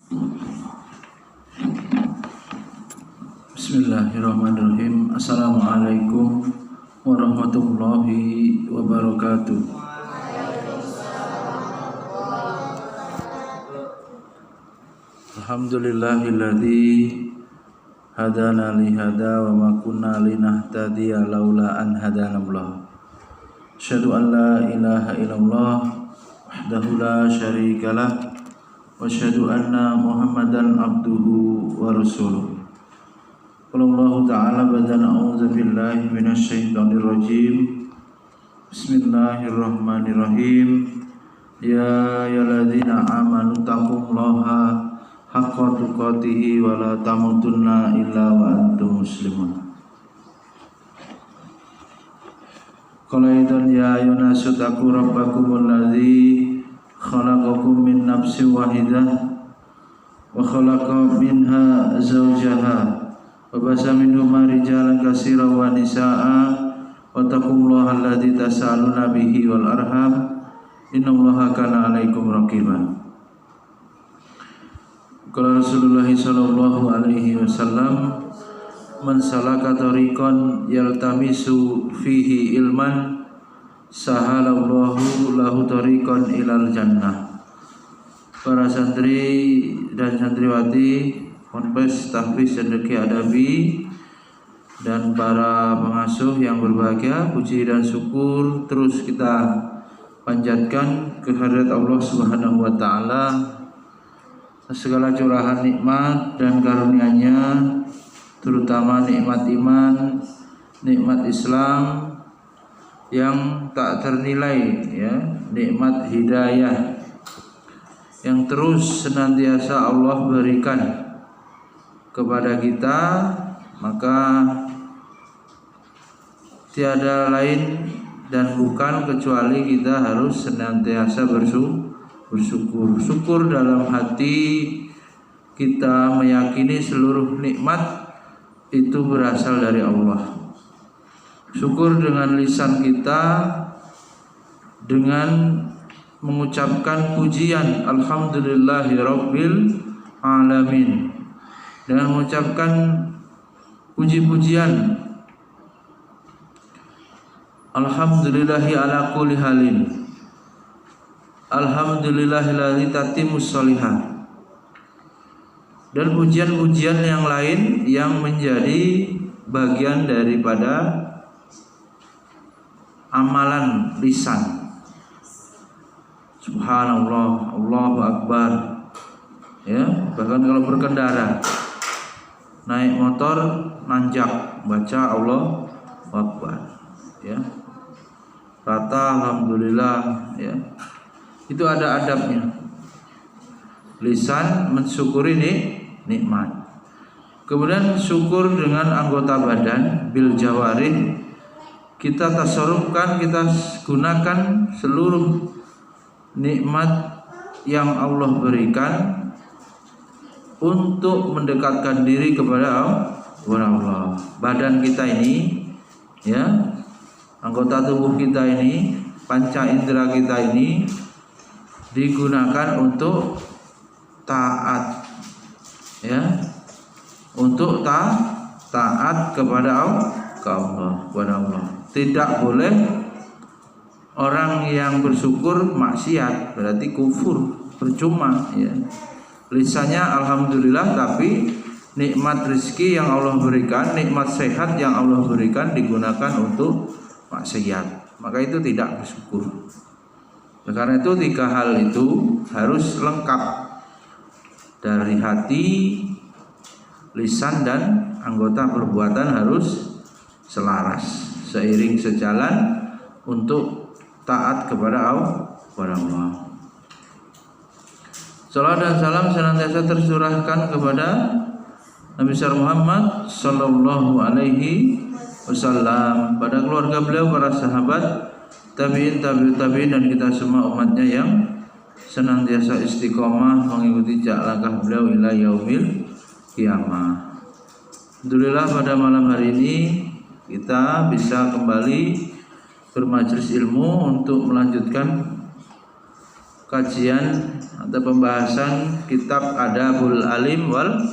Bismillahirrahmanirrahim. Assalamualaikum warahmatullahi wabarakatuh. Alhamdulillahilladzi hadana li hada wa ma kunna linahtadiya laula an hadanallah. Asyhadu an la ilaha illallah wahdahu la syarikalah wa asyhadu anna Muhammadan abduhu wa rasuluh. Qala ta'ala ba'da a'udzu billahi minasy syaithanir rajim. Bismillahirrahmanirrahim. Ya ayyuhalladzina amanu taqullaha haqqa tuqatih wa la tamutunna illa wa antum muslimun. Qala idzan ya ayyuhannasu taqu rabbakumul ladzi khalaqakum min nafsin wahidah wa khalaqa minha zawjaha wa basa minhuma rijalan katsiran wa nisaa'a wa taqullaha alladzi tasaaluna bihi wal arham innallaha kana 'alaikum raqiba. Qala Rasulullah sallallahu alaihi wasallam man salaka tariqan yaltamisu fihi ilman sahalallahu lahu tariqan ilal jannah. Para santri dan santriwati Ponpes Tahfiz Sedekah Adabi dan para pengasuh yang berbahagia, puji dan syukur terus kita panjatkan kehadirat Allah Subhanahu wa taala. Segala curahan nikmat dan karunia-Nya, terutama nikmat iman, nikmat Islam yang tak ternilai, ya, nikmat hidayah yang terus senantiasa Allah berikan kepada kita, maka tiada lain dan bukan kecuali kita harus senantiasa bersyukur. Syukur dalam hati kita meyakini seluruh nikmat itu berasal dari Allah. Syukur dengan lisan kita dengan mengucapkan pujian alhamdulillahirabbil alamin, dengan mengucapkan puji-pujian alhamdulillahi ala kulli halin, alhamdulillahilladzi tatimmus sholihat, dan pujian-pujian yang lain yang menjadi bagian daripada amalan lisan. Subhanallah, Allahu Akbar, ya, bahkan kalau berkendara, naik motor, nanjak, baca Allahu Akbar, ya, kata alhamdulillah, ya, itu ada adabnya. Lisan mensyukuri nikmat. Kemudian syukur dengan anggota badan, bil jawarih, kita tasarrufkan, kita gunakan seluruh nikmat yang Allah berikan untuk mendekatkan diri kepada Allah. Badan kita ini, ya, anggota tubuh kita ini, panca indera kita ini digunakan untuk taat, ya, untuk taat kepada Allah. Tidak boleh orang yang bersyukur maksiat, berarti kufur, percuma, ya. Lisannya alhamdulillah, tapi nikmat rezeki yang Allah berikan, nikmat sehat yang Allah berikan digunakan untuk maksiat, maka itu tidak bersyukur. Karena itu tiga hal itu harus lengkap, dari hati, lisan, dan anggota perbuatan harus selaras, seiring sejalan untuk taat kepada Allah. Salam dan salam senantiasa tercurahkan kepada Nabi besar Muhammad sallallahu alaihi wasallam, pada keluarga beliau, para sahabat, tabi'in, tabi'in, dan kita semua umatnya yang senantiasa istiqomah mengikuti jejak langkah beliau ila yaumil qiyamah. Alhamdulillah, pada malam hari ini kita bisa kembali bermajelis ilmu untuk melanjutkan kajian atau pembahasan kitab Adabul Alim wal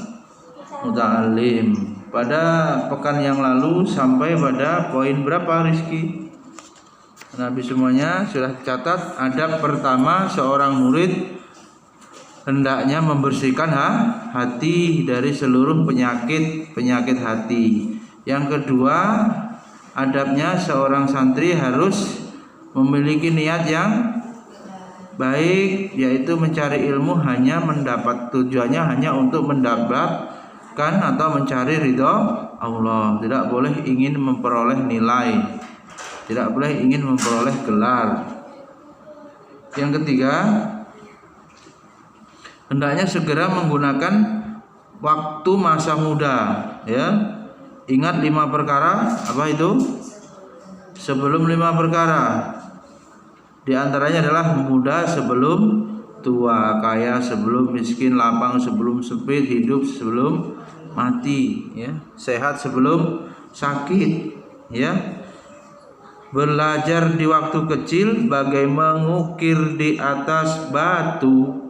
Muta'allim. Pada pekan yang lalu sampai pada poin berapa Rizky? Nabi semuanya sudah catat. Adab pertama, seorang murid hendaknya membersihkan hati dari seluruh penyakit hati. Yang kedua, adabnya seorang santri harus memiliki niat yang baik, yaitu mencari ilmu tujuannya hanya untuk mendapatkan atau mencari ridho Allah. Tidak boleh ingin memperoleh nilai, tidak boleh ingin memperoleh gelar. Yang ketiga, hendaknya segera menggunakan waktu masa muda, ya. Ingat 5 perkara, apa itu? Sebelum 5 perkara. Di antaranya adalah muda sebelum tua, kaya sebelum miskin, lapang sebelum sempit, hidup sebelum mati, ya. Sehat sebelum sakit, ya. Belajar di waktu kecil bagai mengukir di atas batu,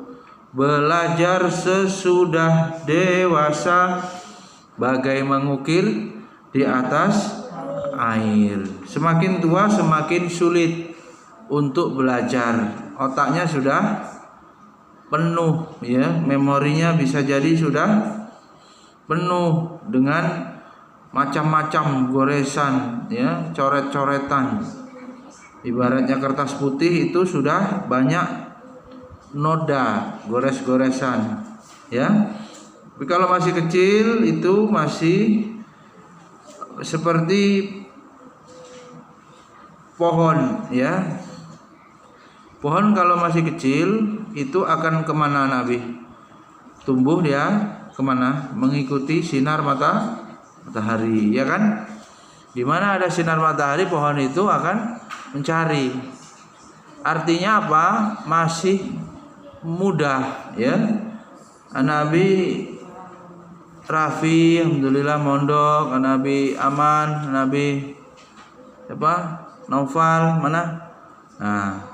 belajar sesudah dewasa bagai mengukir di atas air. Semakin tua semakin sulit untuk belajar. Otaknya sudah penuh, ya, memorinya bisa jadi sudah penuh dengan macam-macam goresan, ya, coret-coretan. Ibaratnya kertas putih itu sudah banyak noda, gores-goresan, ya. Tapi kalau masih kecil itu masih seperti pohon, ya. Pohon kalau masih kecil itu akan kemana Nabi? Tumbuh dia kemana? Mengikuti sinar matahari, ya kan? Di mana ada sinar matahari, pohon itu akan mencari. Artinya apa? Masih mudah, ya. Nabi Rafi, alhamdulillah mondok. Nabi Aman, Nabi siapa? Naufal, mana? Nah,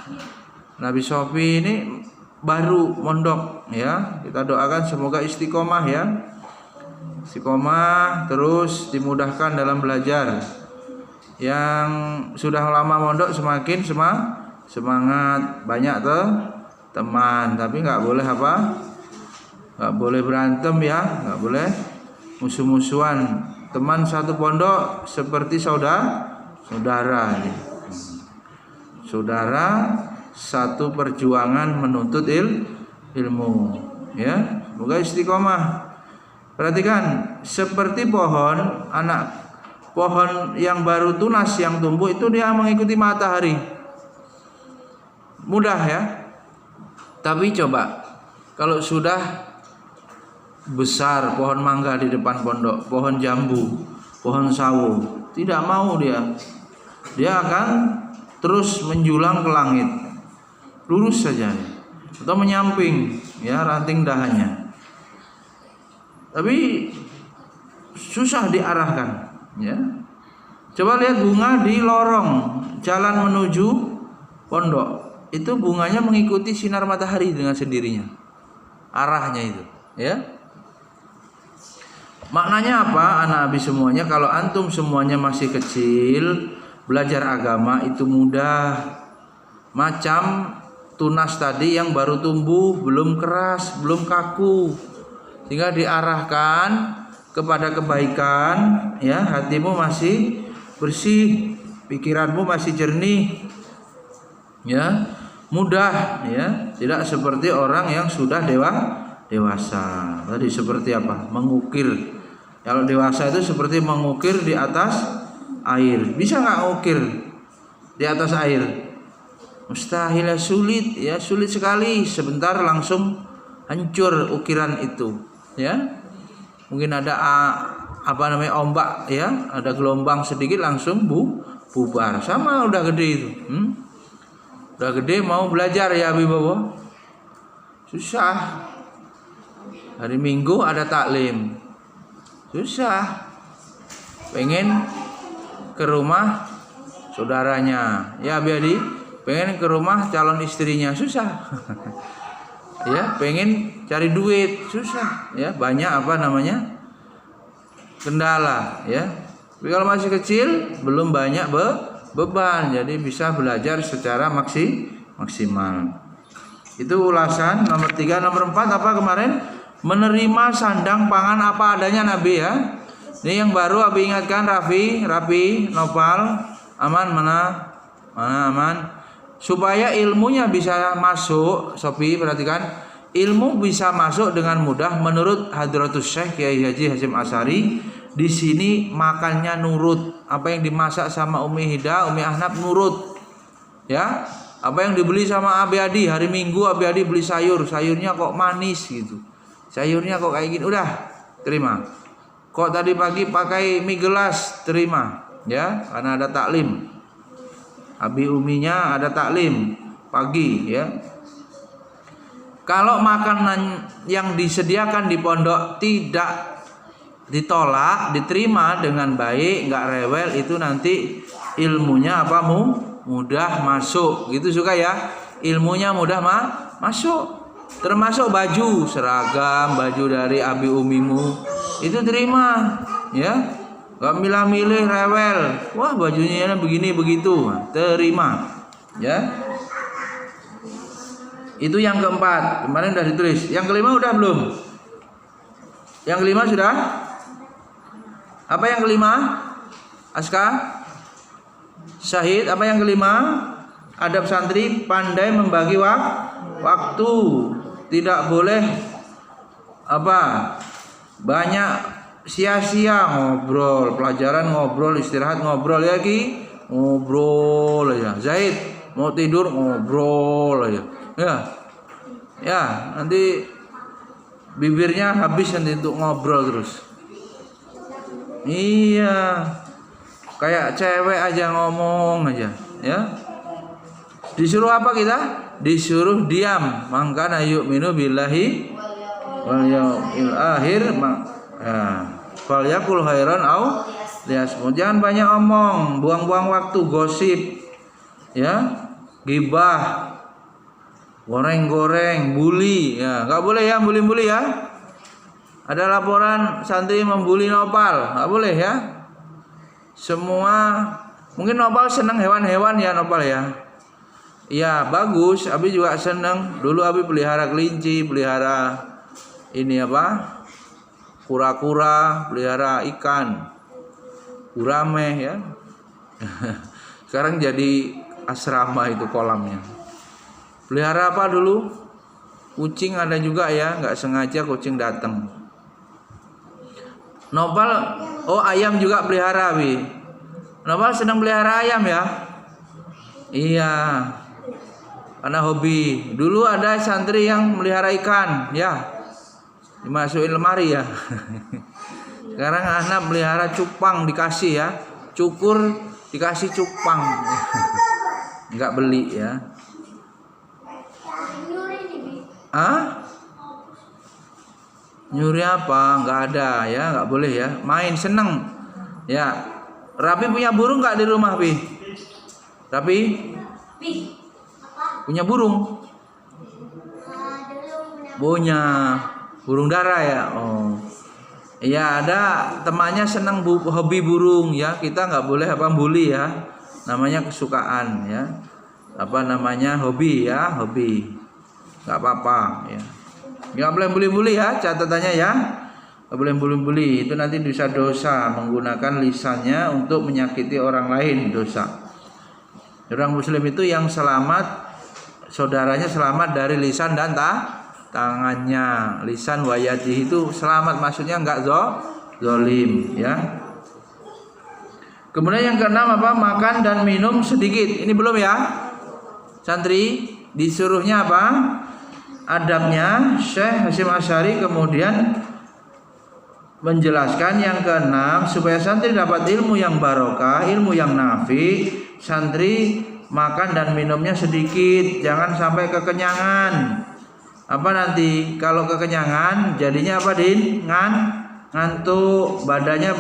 Nabi Sofi ini baru mondok, ya. Kita doakan semoga istiqomah, ya. Istiqomah, terus dimudahkan dalam belajar. Yang sudah lama mondok semakin semangat, banyak teman, tapi nggak boleh apa? Nggak boleh berantem, ya, nggak boleh musuh-musuhan. Teman satu pondok seperti saudara satu perjuangan menuntut ilmu, ya. Semoga istiqomah. Perhatikan, seperti pohon yang baru tunas, yang tumbuh itu dia mengikuti matahari, mudah, ya. Tapi coba kalau sudah besar, pohon mangga di depan pondok, pohon jambu, pohon sawo, tidak mau dia akan terus menjulang ke langit, lurus saja, atau menyamping, ya, ranting dahannya. Tapi susah diarahkan, ya. Coba lihat bunga di lorong jalan menuju pondok, itu bunganya mengikuti sinar matahari dengan sendirinya, arahnya itu, ya. Maknanya apa? Anak Nabi semuanya, kalau antum semuanya masih kecil, belajar agama itu mudah. Macam tunas tadi yang baru tumbuh, belum keras, belum kaku, sehingga diarahkan kepada kebaikan, ya. Hatimu masih bersih, pikiranmu masih jernih, ya, mudah, ya. Tidak seperti orang yang sudah dewasa. Tadi seperti apa? Mengukir. Kalau dewasa itu seperti mengukir di atas air. Bisa nggak ngukir di atas air? Mustahil, sulit, ya, sulit sekali. Sebentar langsung hancur ukiran itu, ya. Mungkin ada ombak, ya, ada gelombang sedikit langsung bubar. Sama udah gede itu, udah gede mau belajar, ya, Bibowo, susah. Hari Minggu ada taklim, susah. Pengen ke rumah saudaranya, ya, Biadi, pengen ke rumah calon istrinya susah. Ya, pengen cari duit susah, ya, banyak apa namanya kendala, ya. Tapi kalau masih kecil belum banyak beban, jadi bisa belajar secara maksimal. Itu ulasan nomor 3. Nomor 4 apa kemarin? Menerima sandang pangan apa adanya Nabi, ya. Ini yang baru Abi ingatkan, Rafi, Nopal, aman mana aman. Supaya ilmunya bisa masuk, Sofi perhatikan, ilmu bisa masuk dengan mudah menurut Hadratus Syekh Kiai Haji Hasyim Asy'ari. Di sini makannya nurut, apa yang dimasak sama Umi Hida, Umi Ahnaf nurut, ya. Apa yang dibeli sama Abi Adi, hari Minggu Abi Adi beli sayurnya kok manis gitu, sayurnya kok kayak gini, udah terima. Kok tadi pagi pakai mie gelas, terima, ya, karena ada taklim. Abi Uminya ada taklim pagi, ya. Kalau makanan yang disediakan di pondok tidak ditolak, diterima dengan baik, nggak rewel, itu nanti ilmunya apa mudah masuk, gitu suka ya, ilmunya mudah masuk. Termasuk baju seragam, baju dari Abi Umimu itu terima, ya, nggak milih-milih rewel, wah bajunya begini begitu, terima, ya. Itu yang keempat, kemarin udah ditulis. Yang kelima udah belum? Yang kelima sudah? Apa yang kelima? Aska? Syahid, apa yang kelima? Adab santri pandai membagi waktu. Tidak boleh apa? Banyak sia-sia ngobrol, pelajaran ngobrol, istirahat ngobrol, ya Ki. Ngobrol aja. Zaid, mau tidur ngobrol aja. Ya, nanti bibirnya habis nanti untuk ngobrol terus. Iya, kayak cewek aja ngomong aja, ya. Disuruh apa kita? Disuruh diam. Mangkana yu'minu billahi wal yaumil akhir, falyakul khairan au liyasmut. Jangan banyak omong, buang-buang waktu gosip, ya, gibah, goreng-goreng, bully, ya, nggak boleh ya, bully ya. Ada laporan santri membuli Nopal, nggak boleh ya. Semua, mungkin Nopal senang hewan-hewan ya Nopal ya. Iya bagus, Abi juga senang. Dulu Abi pelihara kelinci, pelihara ini apa? Kura-kura, pelihara ikan, gurame ya. Sekarang jadi asrama itu kolamnya. Pelihara apa dulu? Kucing ada juga ya, nggak sengaja kucing datang. Nopal, oh ayam juga pelihara Abi. Nopal senang pelihara ayam ya? Iya, karena hobi. Dulu ada santri yang melihara ikan, ya, dimasukin lemari ya. Sekarang anak melihara cupang, dikasih ya, cukur dikasih cupang, nggak beli ya. Nyuri apa? Nggak ada ya, nggak boleh ya. Main seneng ya. Rapi punya burung nggak di rumah, Pi? Rapi punya burung? Punya burung dara ya. Oh iya, ada temannya seneng hobi burung ya. Kita nggak boleh apa bully ya. Namanya kesukaan ya. Apa namanya hobi ya, hobi. Nggak apa-apa ya. Nggak boleh bully-bully ya, catatannya ya. Nggak boleh bully-bully, itu nanti bisa dosa, menggunakan lisannya untuk menyakiti orang lain, dosa. Orang muslim itu yang selamat, saudaranya selamat dari lisan dan tangannya. Lisan wayati itu selamat, maksudnya nggak zolim ya. Kemudian yang keenam apa? Makan dan minum sedikit. Ini belum ya, santri disuruhnya apa? Adabnya Syekh Hasyim Asy'ari kemudian menjelaskan yang keenam, supaya santri dapat ilmu yang barokah, ilmu yang nafi, santri makan dan minumnya sedikit, jangan sampai kekenyangan. Apa nanti kalau kekenyangan jadinya apa Din? Ngantuk, badannya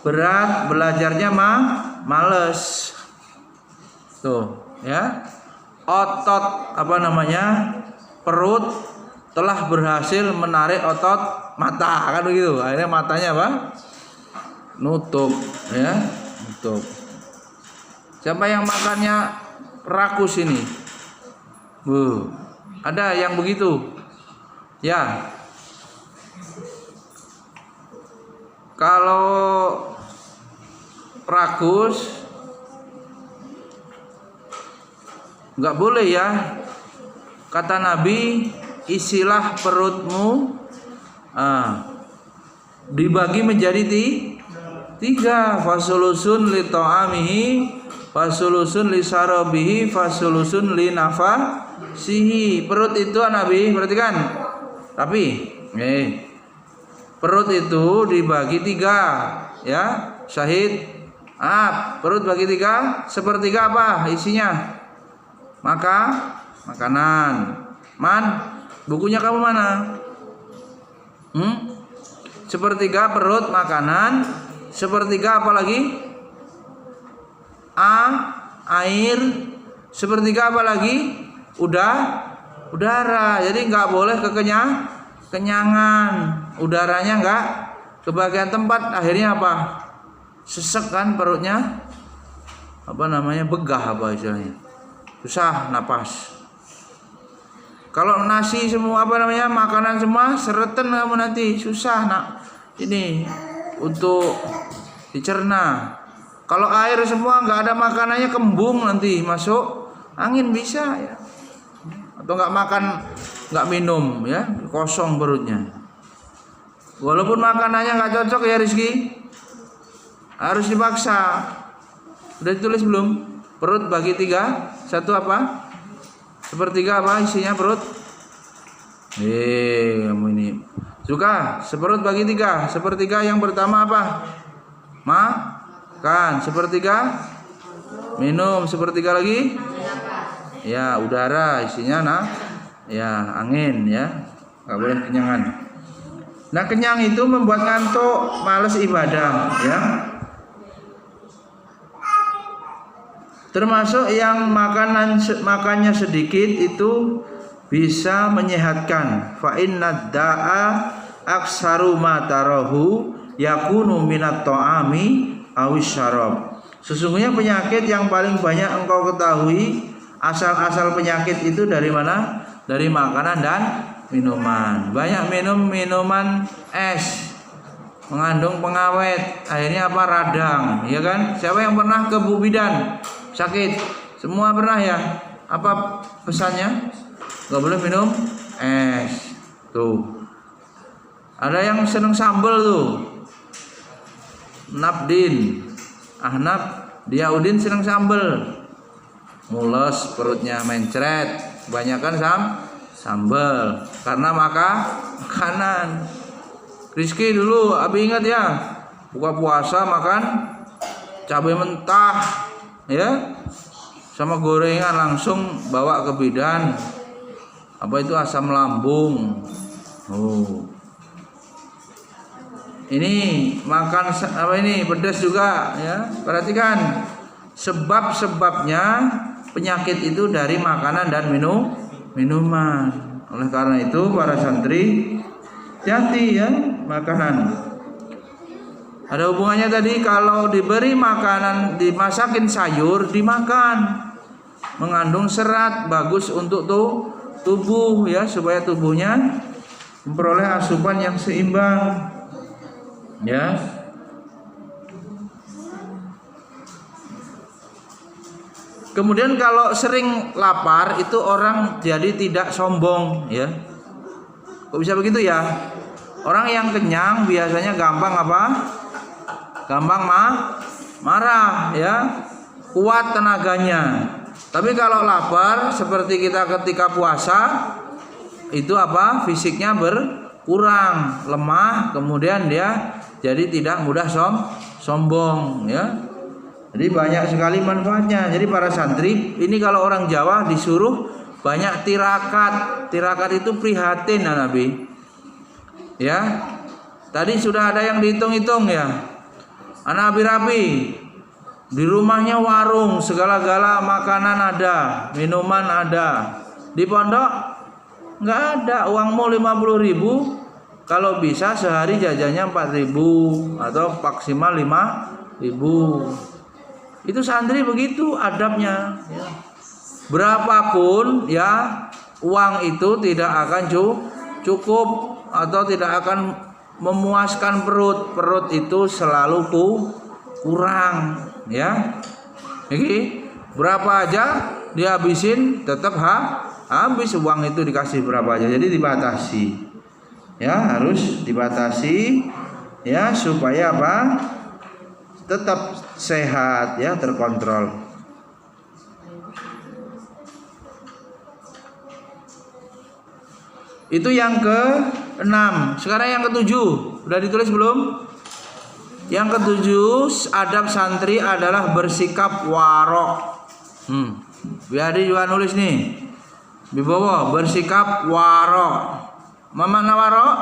berat, belajarnya males. Tuh, ya. otot perut telah berhasil menarik otot mata, kan begitu. Akhirnya matanya apa? Nutup, ya, nutup. Siapa yang makannya rakus ini? Ada yang begitu? Ya. Kalau rakus nggak boleh ya. Kata Nabi, isilah perutmu, dibagi menjadi tiga. Fasulusun li ta'amihi, fasulusun li sarabihi, fasulusun li nafasihi. Perut itu Nabi perhatikan. Tapi perut itu dibagi tiga, ya, syahid. Perut bagi tiga, sepertiga apa isinya? Makanan. Bukunya kamu mana? Sepertiga perut makanan, sepertiga apa lagi? Air, sepertiga apa lagi? Udara. Jadi nggak boleh kenyangan. Udaranya nggak kebagian tempat, akhirnya apa? Sesek kan perutnya, begah istilahnya, susah napas. Kalau nasi semua makanan semua sereten kamu nanti susah ini untuk dicerna. Kalau air semua nggak ada makanannya, kembung nanti masuk angin bisa ya. Atau nggak makan, nggak minum ya, kosong perutnya. Walaupun makanannya nggak cocok ya Rizky, harus dipaksa. Udah ditulis belum? Perut bagi tiga, satu apa? Sepertiga apa isinya perut? Kamu ini suka seperut bagi tiga. Sepertiga yang pertama apa? Makan. Sepertiga minum. Sepertiga lagi ya udara, isinya ya angin ya. Nggak boleh kenyangan. Nah, kenyang itu membuat ngantuk, males ibadah ya. Termasuk yang makannya sedikit itu bisa menyehatkan. Fa inna da'a aksaru ma tarahu yakunu minat ta'ami awis syarab. Sesungguhnya penyakit yang paling banyak engkau ketahui, asal-asal penyakit itu dari mana? Dari makanan dan minuman. Banyak minum minuman es, mengandung pengawet, akhirnya apa? Radang, ya kan? Siapa yang pernah ke Bu Bidan sakit? Semua pernah ya? Apa pesannya? Gak boleh minum es. Tuh. Ada yang seneng sambal tuh. Nabdin, Ahnab, Diaudin seneng sambal. Mules perutnya, mencret, kebanyakan sambal karena makanan. Rizky dulu Abi ingat ya, buka puasa makan cabai mentah ya, sama gorengan, langsung bawa ke bidan. Apa itu? Asam lambung. Ini makan pedas juga ya. Perhatikan sebab-sebabnya penyakit itu dari makanan dan minuman. Oleh karena itu para santri hati ya makanan. Ada hubungannya tadi, kalau diberi makanan, dimasakin sayur dimakan, mengandung serat, bagus untuk tubuh ya, supaya tubuhnya memperoleh asupan yang seimbang ya. Kemudian kalau sering lapar itu orang jadi tidak sombong ya. Kok bisa begitu ya? Orang yang kenyang biasanya gampang apa? Gampang marah ya, kuat tenaganya. Tapi kalau lapar seperti kita ketika puasa itu apa? Fisiknya berkurang, lemah, kemudian dia jadi tidak mudah sombong ya. Jadi banyak sekali manfaatnya. Jadi para santri ini kalau orang Jawa disuruh banyak tirakat. Tirakat itu prihatin ya Nabi. Ya. Tadi sudah ada yang dihitung-hitung ya. Anak rapi. Di rumahnya warung, segala-gala makanan ada, minuman ada. Di pondok nggak ada, uangmu 50.000, kalau bisa sehari jajannya 4.000 atau maksimal 5.000. Itu santri begitu adabnya ya. Berapapun ya, uang itu tidak akan cukup atau tidak akan memuaskan perut. Perut itu selalu kurang ya. Jadi berapa aja dihabisin tetap habis, uang itu dikasih berapa aja. Jadi dibatasi ya, harus dibatasi ya, supaya apa, tetap sehat ya, terkontrol. Itu yang ke-6. Sekarang yang ke-7. Udah ditulis belum? Yang ke-7, adab santri adalah bersikap warok. Biadi juga nulis nih. Di bawah, bersikap warok. Mana warok?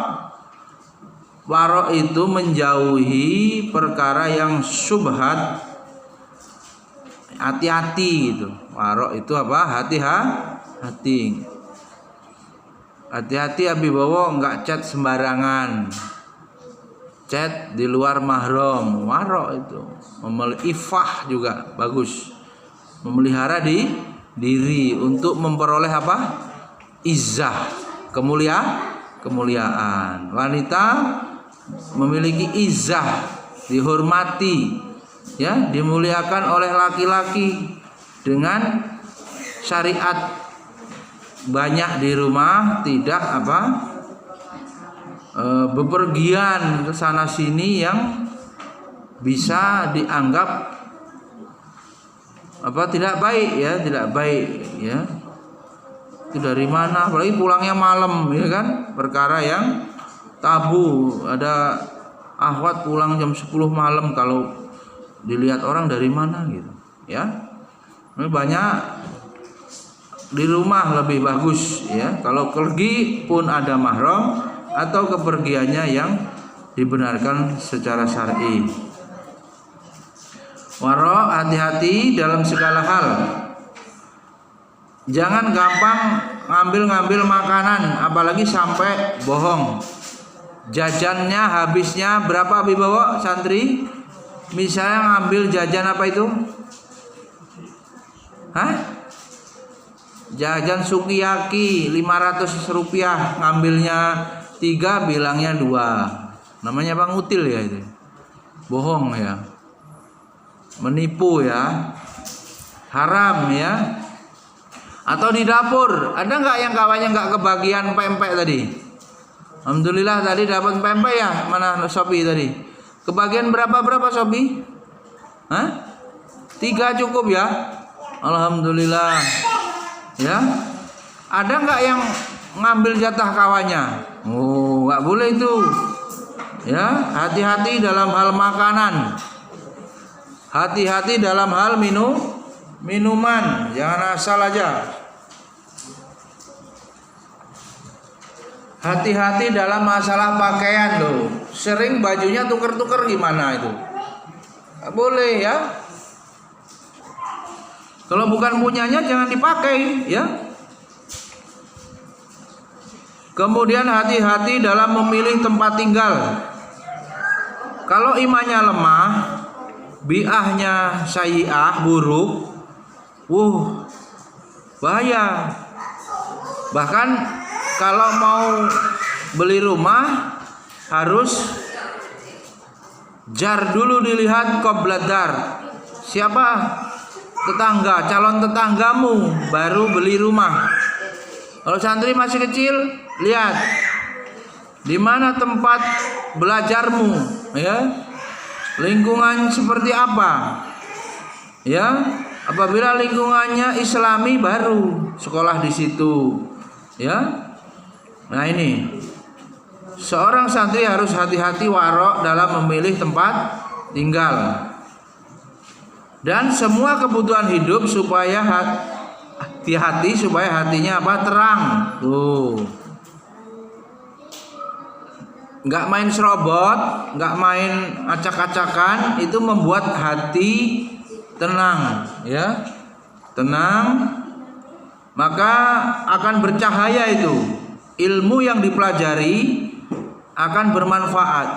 Warok itu menjauhi perkara yang syubhat. Hati-hati gitu. Warok itu apa? Hati-hati. Hati-hati Abi Bowo, enggak chat sembarangan. Chat di luar mahram. Warok itu. Ifah juga bagus. Memelihara diri untuk memperoleh apa? Izzah, kemuliaan. Wanita memiliki izzah, dihormati, ya, dimuliakan oleh laki-laki dengan syariat. Banyak di rumah, tidak bepergian ke sana sini yang bisa dianggap tidak baik ya, itu dari mana, apalagi pulangnya malam ya kan, perkara yang tabu. Ada akhwat pulang jam 10 malam, kalau dilihat orang dari mana gitu ya. Ini banyak di rumah lebih bagus ya, kalau pergi pun ada mahram atau kepergiannya yang dibenarkan secara syar'i. Waro, hati-hati dalam segala hal. Jangan gampang ngambil makanan, apalagi sampai bohong. Jajannya habisnya berapa Abi bawa santri? Misalnya ngambil jajan apa itu? Jajan sukiyaki 500 rupiah, ngambilnya 3, bilangnya 2. Namanya Bang Util ya itu. Bohong ya. Menipu ya. Haram ya. Atau di dapur, ada nggak yang kawannya nggak kebagian pempek tadi? Alhamdulillah tadi dapat pempek ya. Mana Sobi tadi? Kebagian berapa Sobi? 3 cukup ya. Alhamdulillah. Ya, ada nggak yang ngambil jatah kawannya? Oh, nggak boleh itu. Ya, hati-hati dalam hal makanan. Hati-hati dalam hal minuman. Jangan asal aja. Hati-hati dalam masalah pakaian loh. Sering bajunya tuker-tuker gimana itu? Nggak boleh ya. Kalau bukan punyanya jangan dipakai ya. Kemudian hati-hati dalam memilih tempat tinggal. Kalau imannya lemah, bi'ahnya sayyi'ah, buruk, bahaya. Bahkan kalau mau beli rumah harus jar dulu, dilihat qobladar. Siapa tetangga, calon tetanggamu, baru beli rumah. Kalau santri masih kecil, lihat di mana tempat belajarmu, ya, lingkungan seperti apa, ya. Apabila lingkungannya Islami, baru sekolah di situ, ya. Nah ini, seorang santri harus hati-hati warok dalam memilih tempat tinggal. Dan semua kebutuhan hidup supaya hati-hati, supaya hatinya terang. Tuh. Nggak main serobot, nggak main acak-acakan, itu membuat hati tenang, ya, tenang, maka akan bercahaya itu. Ilmu yang dipelajari akan bermanfaat.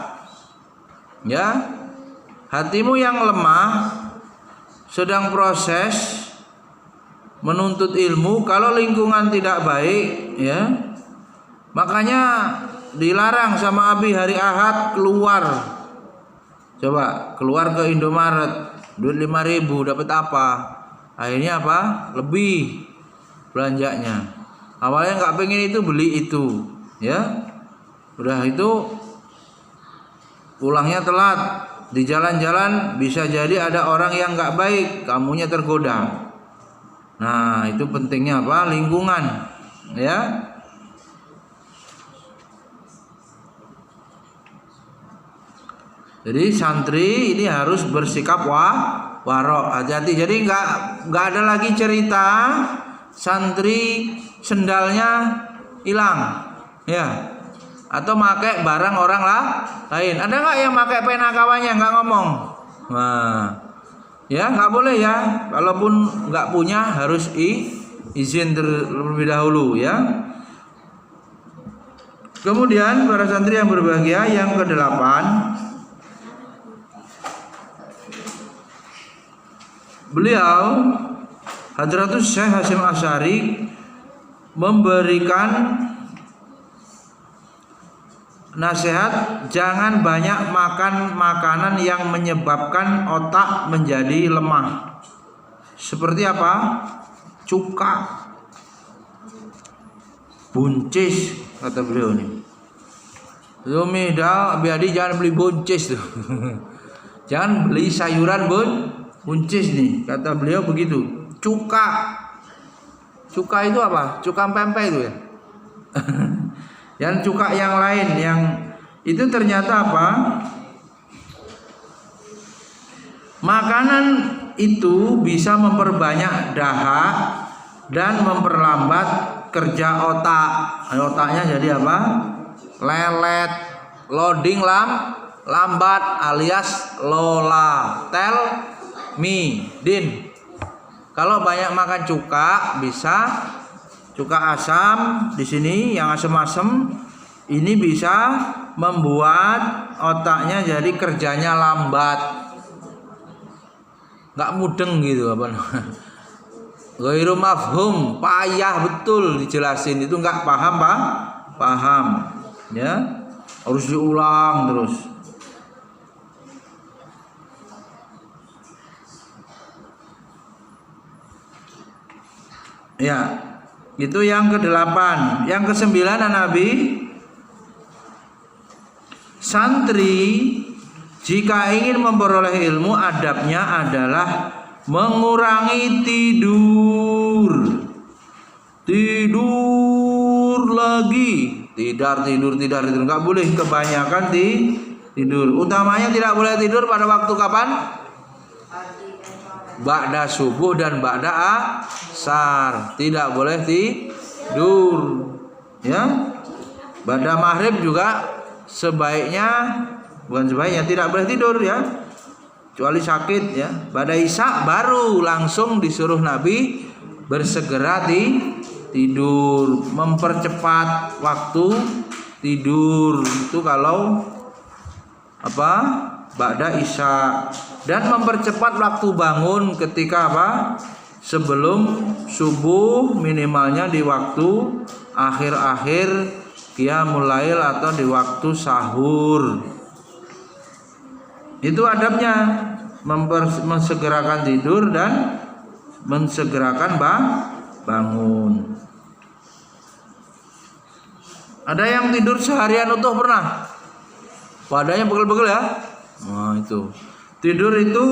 Ya, hatimu yang lemah sedang proses menuntut ilmu, kalau lingkungan tidak baik, ya, makanya dilarang sama Abi hari Ahad keluar. Coba keluar ke Indomaret, duit 5.000 dapat apa? Akhirnya apa? Lebih belanjanya. Awalnya nggak pengen itu, beli itu, ya. Udah itu pulangnya telat. Di jalan-jalan bisa jadi ada orang yang nggak baik, kamunya tergoda. Nah, itu pentingnya apa? Lingkungan, ya. Jadi santri ini harus bersikap warok, hati-hati. Jadi nggak ada lagi cerita santri sendalnya hilang, ya, atau pakai barang orang lain. Ada nggak yang pakai pena kawannya nggak ngomong? Nah, ya nggak boleh ya. Kalaupun nggak punya harus izin terlebih dahulu, ya. Kemudian para santri yang berbahagia, yang ke-8, beliau Hadratus Syekh Hasyim Asy'ari memberikan nasihat, jangan banyak makan makanan yang menyebabkan otak menjadi lemah. Seperti apa? Cuka, buncis, kata beliau nih. Zumi dah biadi jangan beli buncis tuh. Jangan beli sayuran buncis nih, kata beliau begitu. Cuka itu apa? Cuka pempek itu ya. Yang cuka yang lain yang itu ternyata apa? Makanan itu bisa memperbanyak dahak dan memperlambat kerja otak. Otaknya jadi apa? Lelet, loading lambat alias lola, tell me, din. Kalau banyak makan cuka, bisa cuka asam di sini yang asam-asam ini bisa membuat otaknya jadi kerjanya lambat, nggak mudeng gitu apa namanya, ghairu mafhum, payah betul dijelasin itu, nggak paham, ya, harus diulang terus. Ya, itu yang ke-8. Yang ke-9 Nabi, santri jika ingin memperoleh ilmu, adabnya adalah mengurangi tidur lagi, tidur, nggak boleh kebanyakan tidur. Utamanya tidak boleh tidur pada waktu kapan? Ba'da subuh dan ba'da asar, tidak boleh tidur, ya. Ba'da maghrib juga tidak boleh tidur, ya, kecuali sakit, ya. Ba'da isya baru langsung disuruh Nabi bersegera tidur, mempercepat waktu tidur itu kalau apa? Ba'da isya, dan mempercepat waktu bangun ketika apa? Sebelum subuh, minimalnya di waktu akhir-akhir qiyamul lail atau di waktu sahur. Itu adabnya, mensegerakan tidur dan mensegerakan bangun. Ada yang tidur seharian utuh pernah? Badannya pegel-pegel ya. Nah, itu. Tidur itu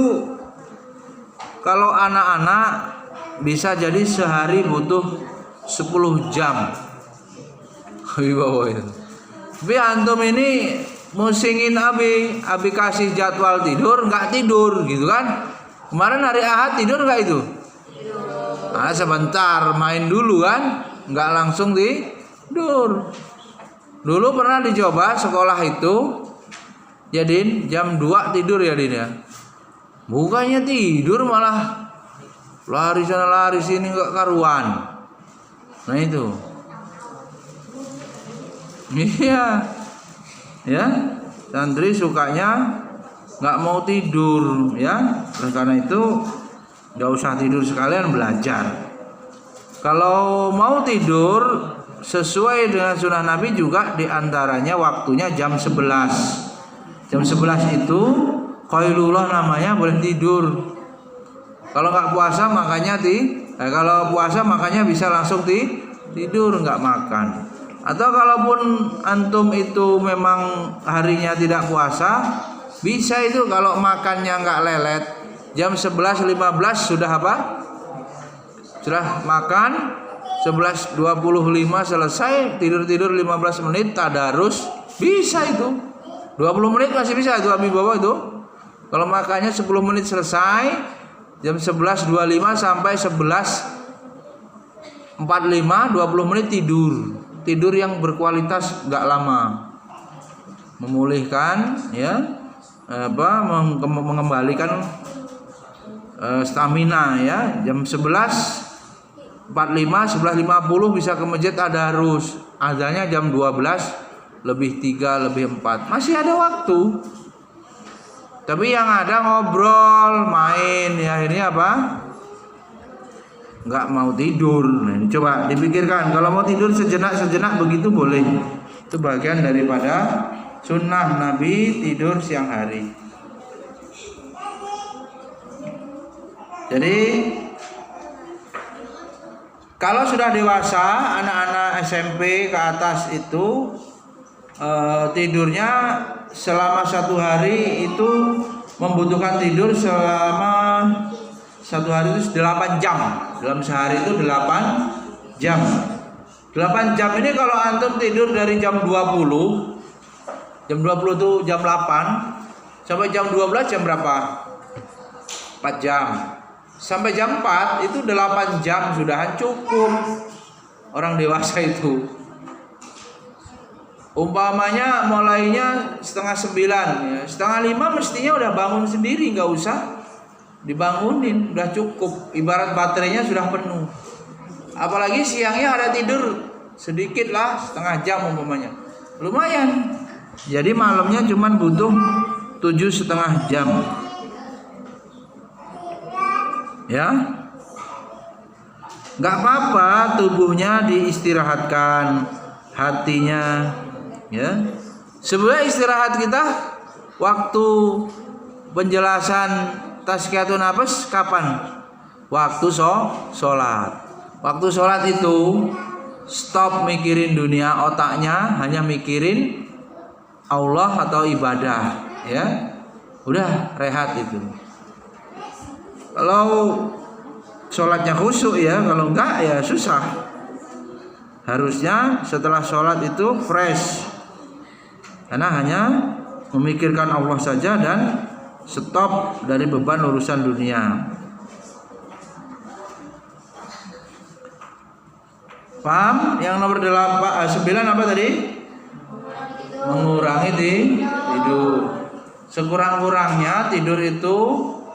kalau anak-anak bisa jadi sehari butuh 10 jam. Tapi antum ini musingin Abi kasih jadwal tidur, nggak tidur gitu kan? Kemarin hari Ahad tidur nggak itu? Nah, sebentar main dulu kan, nggak langsung tidur. Dulu pernah dicoba sekolah itu, jadiin jam 2 tidur ya Din ya. Bukannya tidur malah lari sana lari sini nggak karuan. Nah itu. Iya. Ya, santri sukanya nggak mau tidur ya. Oleh karena itu nggak usah tidur sekalian belajar. Kalau mau tidur sesuai dengan sunnah Nabi juga diantaranya waktunya jam 11. Jam 11 itu qailullah namanya, boleh tidur. Kalau nggak puasa makanya kalau puasa makanya bisa langsung tidur nggak makan. Atau kalaupun antum itu memang harinya tidak puasa, bisa itu kalau makannya nggak lelet, jam 11.15 sudah apa? Sudah makan, 11.25 selesai, tidur 15 menit tadarus, bisa itu. 20 menit masih bisa itu Abi Bawa itu. Kalau makannya 10 menit selesai, jam 11.25 sampai 11.45, 20 menit tidur. Tidur yang berkualitas nggak lama, memulihkan ya, mengembalikan stamina ya. Jam 11.45, 11.50 bisa ke masjid tadarus. Azannya jam 12.03, 4, masih ada waktu. Tapi yang ada ngobrol, main ya, akhirnya apa? Nggak mau tidur. Nah, ini coba dipikirkan, kalau mau tidur sejenak begitu boleh. Itu bagian daripada sunnah Nabi tidur siang hari. Jadi kalau sudah dewasa, anak-anak SMP ke atas itu tidurnya selama 1 hari itu membutuhkan tidur selama 1 hari itu 8 jam. Dalam sehari itu 8 jam. 8 jam ini kalau antum tidur dari jam 20, jam 20 itu jam 8 sampai jam 12 jam berapa? 4 jam. Sampai jam 4 itu 8 jam sudah cukup orang dewasa itu. Umpamanya mulainya 8:30 ya, 8:30 mestinya udah bangun sendiri, nggak usah dibangunin, udah cukup. Ibarat baterainya sudah penuh. Apalagi siangnya ada tidur sedikit lah, setengah jam umpamanya, lumayan. Jadi malamnya cuman butuh 7,5 jam ya. Nggak apa-apa tubuhnya diistirahatkan, hatinya ya. Sebenarnya istirahat kita waktu penjelasan tazkiyatun nafas kapan? Waktu sholat. Waktu sholat itu stop mikirin dunia, otaknya hanya mikirin Allah atau ibadah ya. Udah rehat itu. Kalau sholatnya khusyuk ya, kalau enggak ya susah. Harusnya setelah sholat itu fresh, karena hanya memikirkan Allah saja dan stop dari beban urusan dunia. Paham? Yang nomor 9 apa tadi? Mengurangi tidur. Sekurang-kurangnya tidur itu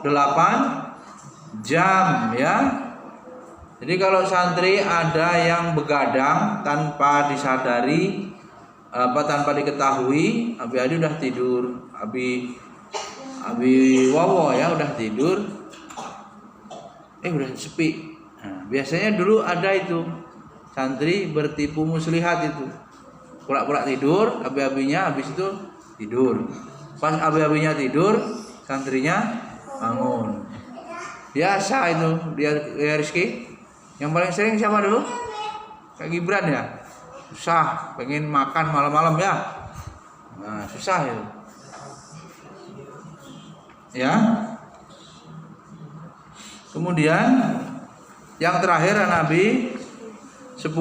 8 jam ya. Jadi kalau santri ada yang begadang tanpa disadari, tanpa diketahui, Abi Adi udah tidur, Abi Wowo ya udah tidur, udah sepi. Nah, biasanya dulu ada itu santri bertipu muslihat itu, pura-pura tidur, abi-abinya habis itu tidur. Pas abi-abinya tidur, santrinya bangun. Biasa itu dia Rizky. Yang paling sering siapa dulu? Kak Gibran ya. Susah, pengen makan malam-malam ya. Nah, susah itu. Ya. Kemudian yang terakhir Nabi 10,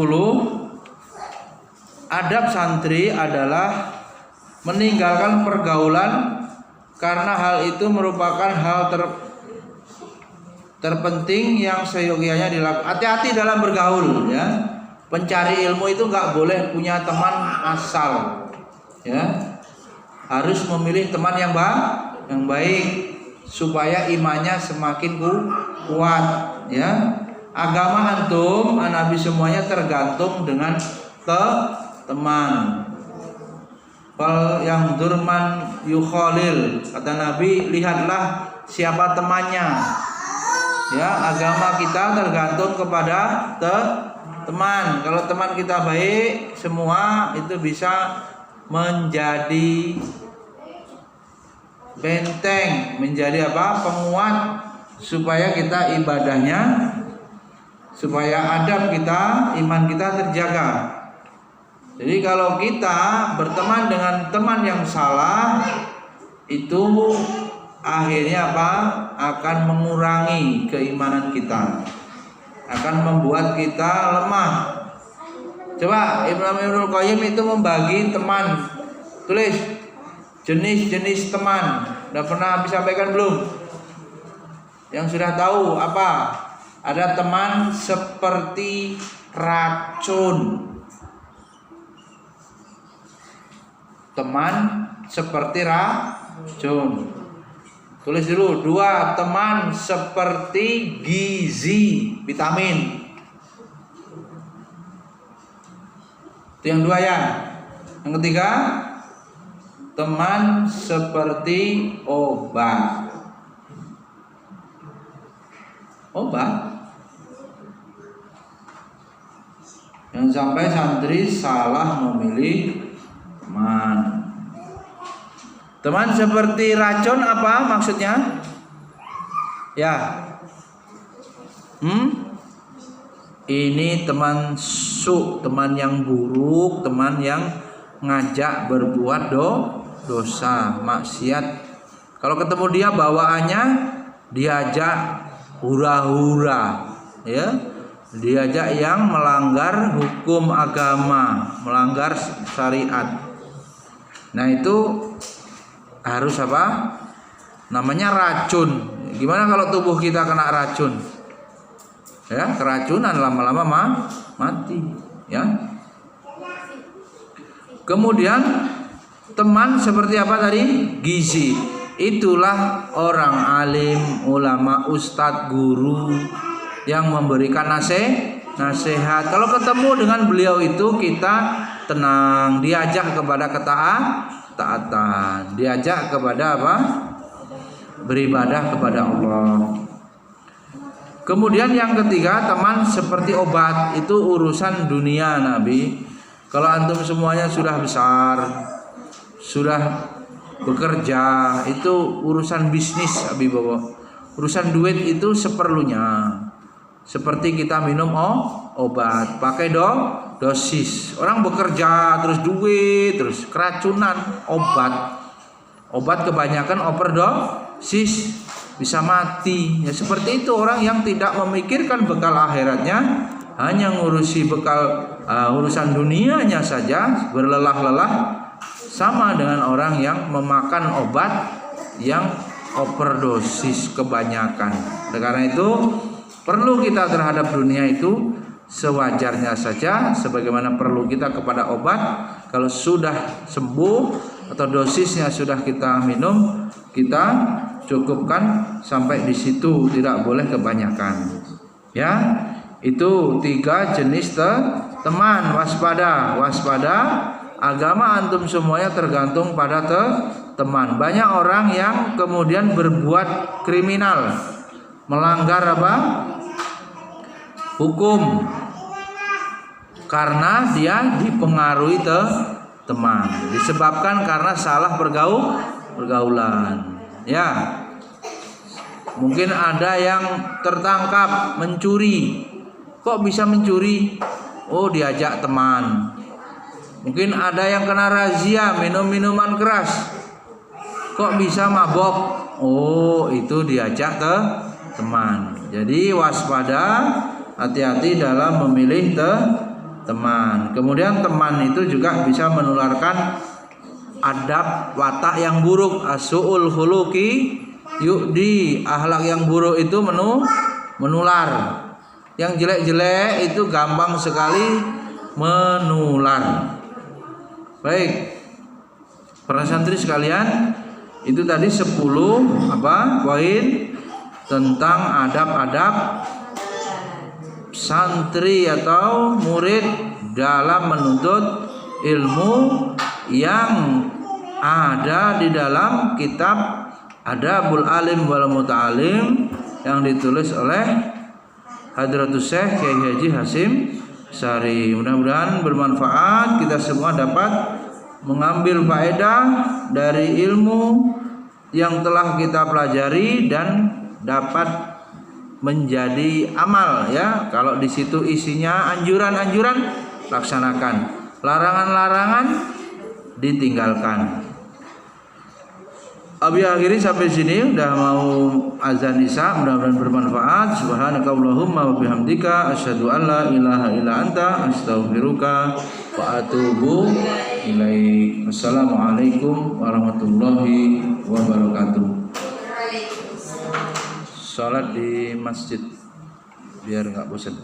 adab santri adalah meninggalkan pergaulan karena hal itu merupakan hal terpenting yang seyogianya dilakukan. Hati-hati dalam bergaul ya. Pencari ilmu itu nggak boleh punya teman asal ya. Harus memilih teman yang baik. supaya imannya semakin kuat, ya. Agama antum, Nabi semuanya tergantung dengan teman. Fal yang durman yukhalil, kata Nabi, lihatlah siapa temannya. Ya, agama kita tergantung kepada teman. Kalau teman kita baik, semua itu bisa menjadi benteng, menjadi penguat supaya kita ibadahnya, supaya adab kita, iman kita terjaga. Jadi kalau kita berteman dengan teman yang salah, itu akhirnya akan mengurangi keimanan kita, akan membuat kita lemah. Coba Ibnu Qayyim itu membagi teman, tulis jenis-jenis teman. Udah pernah disampaikan belum? Yang sudah tahu apa? Ada teman seperti racun. Teman seperti racun. Tulis dulu. 2, teman seperti gizi, vitamin. Itu yang 2 ya. Yang ketiga, teman seperti obat. Yang sampai santri salah memilih teman. Teman seperti racun apa maksudnya? Ya. Ini teman teman yang buruk, teman yang ngajak berbuat dosa, maksiat. Kalau ketemu dia bawaannya diajak hura-hura, ya. Diajak yang melanggar hukum agama, melanggar syariat. Nah, itu harus namanya racun. Gimana kalau tubuh kita kena racun? Ya, keracunan lama-lama mati, ya. Kemudian teman seperti apa tadi? Gizi. Itulah orang alim, ulama, ustadz, guru yang memberikan nasihat. Kalau ketemu dengan beliau itu kita tenang, diajak kepada ketaatan, diajak kepada beribadah kepada Allah. Kemudian yang ketiga, teman seperti obat. Itu urusan dunia, Nabi. Kalau antum semuanya sudah besar, sudah bekerja, itu urusan bisnis, Abi Bobo. Urusan duit itu seperlunya. Seperti kita minum obat, pakai dosis. Orang bekerja terus duit, terus keracunan, obat kebanyakan overdosis, bisa mati. Ya seperti itu orang yang tidak memikirkan bekal akhiratnya, hanya ngurusi bekal urusan dunianya saja, berlelah-lelah, sama dengan orang yang memakan obat yang overdosis kebanyakan. Karena itu perlu kita terhadap dunia itu sewajarnya saja, sebagaimana perlu kita kepada obat. Kalau sudah sembuh atau dosisnya sudah kita minum, kita cukupkan sampai di situ, tidak boleh kebanyakan. Ya, itu 3 jenis teman. Waspada. Agama antum semuanya tergantung pada teman. Banyak orang yang kemudian berbuat kriminal, melanggar hukum, karena dia dipengaruhi teman, disebabkan karena salah pergaulan. Ya, mungkin ada yang tertangkap mencuri. Kok bisa mencuri? Oh, diajak teman. Mungkin ada yang kena razia minum minuman keras. Kok bisa mabok? Oh, itu diajak teman. Jadi waspada, hati-hati dalam memilih teman. Kemudian teman itu juga bisa menularkan adab watak yang buruk, asu'ul khuluqi yu'di. Akhlak yang buruk itu menular. Yang jelek-jelek itu gampang sekali menular. Baik, para santri sekalian, Itu tadi 10 poin tentang adab-adab santri atau murid dalam menuntut ilmu yang ada di dalam kitab Adabul Alim wal Muta'alim yang ditulis oleh Hadratus Syekh Kiai Haji Hasyim Syari. Mudah-mudahan bermanfaat, kita semua dapat mengambil faedah dari ilmu yang telah kita pelajari dan dapat menjadi amal ya. Kalau di situ isinya anjuran-anjuran, laksanakan. Larangan-larangan, ditinggalkan. Abi akhiri sampai sini, udah mau azan isya, mudah-mudahan bermanfaat. Subhanakallahumma wa bihamdika asyhadu an la ilaha illa anta astaghfiruka wa atubu ilaik. Assalamualaikum warahmatullahi wabarakatuh. Salat di masjid biar enggak bosan.